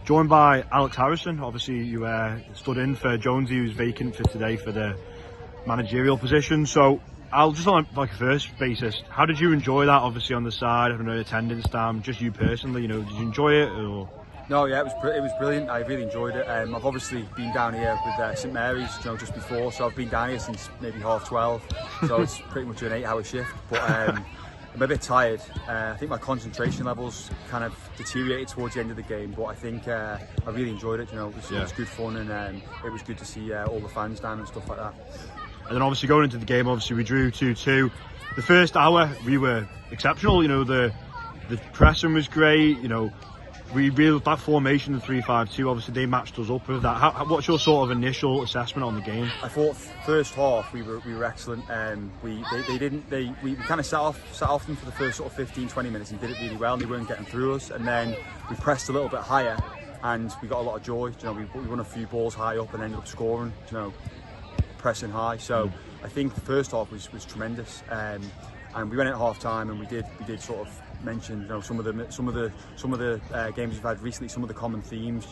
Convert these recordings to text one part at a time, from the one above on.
joined by Alex Harrison. Obviously, you stood in for Jonesy, who's vacant for today for the managerial position. So, I'll just on like a first basis, how did you enjoy that? Obviously, on the side, having an attendance stand, just you personally, did you enjoy it? Or? No, yeah, it was brilliant. I really enjoyed it. I've obviously been down here with St Mary's, just before, so I've been down here since maybe 12:30. So it's pretty much an 8-hour shift. But I'm a bit tired. I think my concentration levels kind of deteriorated towards the end of the game, but I think I really enjoyed it. It was good fun, and it was good to see all the fans down and stuff like that. And then obviously going into the game, obviously we drew 2-2. The first hour we were exceptional. The pressing was great. We really, that formation, the 3-5-2, obviously they matched us up with that. What's your sort of initial assessment on the game? I thought first half we were excellent. We kind of sat off them for the first sort of 15-20 minutes and did it really well, and they weren't getting through us. And then we pressed a little bit higher, and we got a lot of joy. We won a few balls high up and ended up scoring. Pressing high. So I think the first half was tremendous. And we went at half time, and we did sort of mention some of the games we've had recently, some of the common themes,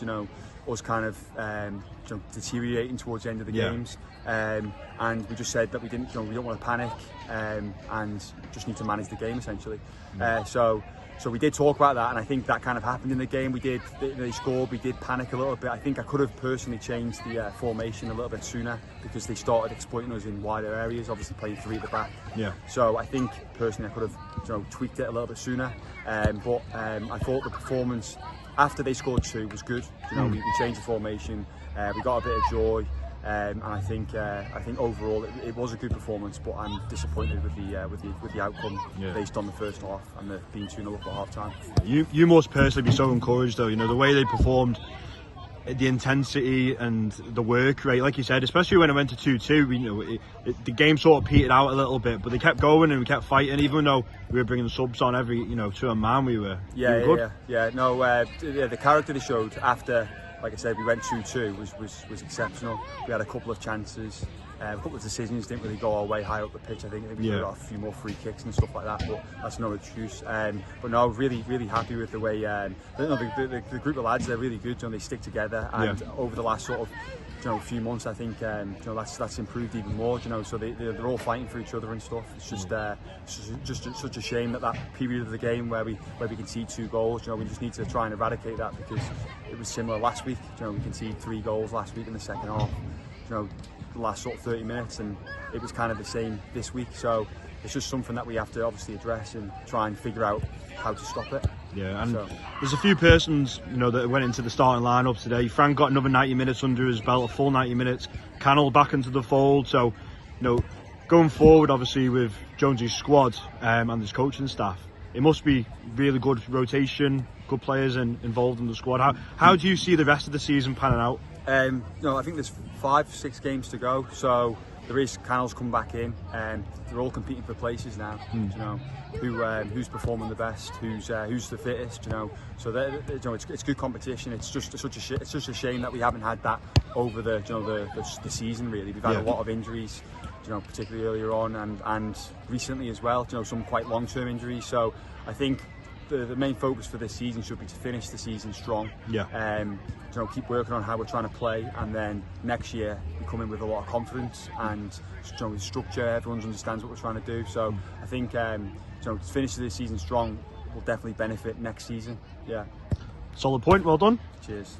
us kind of deteriorating towards the end of the games, and we just said that we don't want to panic, and just need to manage the game essentially. So we did talk about that, and I think that kind of happened in the game. They scored, we did panic a little bit. I think I could have personally changed the formation a little bit sooner, because they started exploiting us in wider areas, obviously playing 3 at the back. Yeah. So I think personally I could have tweaked it a little bit sooner. But I thought the performance after they scored 2 was good. We changed the formation, we got a bit of joy. And I think overall it was a good performance, but I'm disappointed with the outcome based on the first half and the being 2-0 up at half time. You must personally be so encouraged though, the way they performed, the intensity and the work rate, like you said, especially when it went to 2-2. The game sort of petered out a little bit, but they kept going and we kept fighting, even though we were bringing the subs on every to a man. We were good. The character they showed after, like I said, we went 2-2 was exceptional. We had a couple of chances, a couple of decisions didn't really go our way high up the pitch. I think we got a few more free kicks and stuff like that, but that's no excuse. But no, really happy with the way the group of lads. They're really good. They stick together, and over the last sort of few months, I think that's improved even more. So they're all fighting for each other and stuff. It's just such a shame that period of the game where we concede 2 goals. We just need to try and eradicate that, because it was similar last week. We conceded 3 goals last week in the second half. The last sort of 30 minutes, and it was kind of the same this week. So it's just something that we have to obviously address and try and figure out how to stop it. Yeah, and there's a few persons that went into the starting lineup today. Frank got another 90 minutes under his belt, a full 90 minutes. Cannell back into the fold. So going forward, obviously with Jonesy's squad and his coaching staff, it must be really good rotation, good players involved in the squad. How do you see the rest of the season panning out? I think there's 5-6 games to go, so there is Cannell's come back in, and they're all competing for places now. Who's performing the best, who's the fittest. So it's good competition. It's just such a shame that we haven't had that over the season. Really, we've had a lot of injuries, particularly earlier on and recently as well. Some quite long-term injuries. So I think the main focus for this season should be to finish the season strong. Keep working on how we're trying to play, and then next year we come in with a lot of confidence and with structure. Everyone understands what we're trying to do. So I think finishing this season strong will definitely benefit next season. Solid point. Well done. Cheers.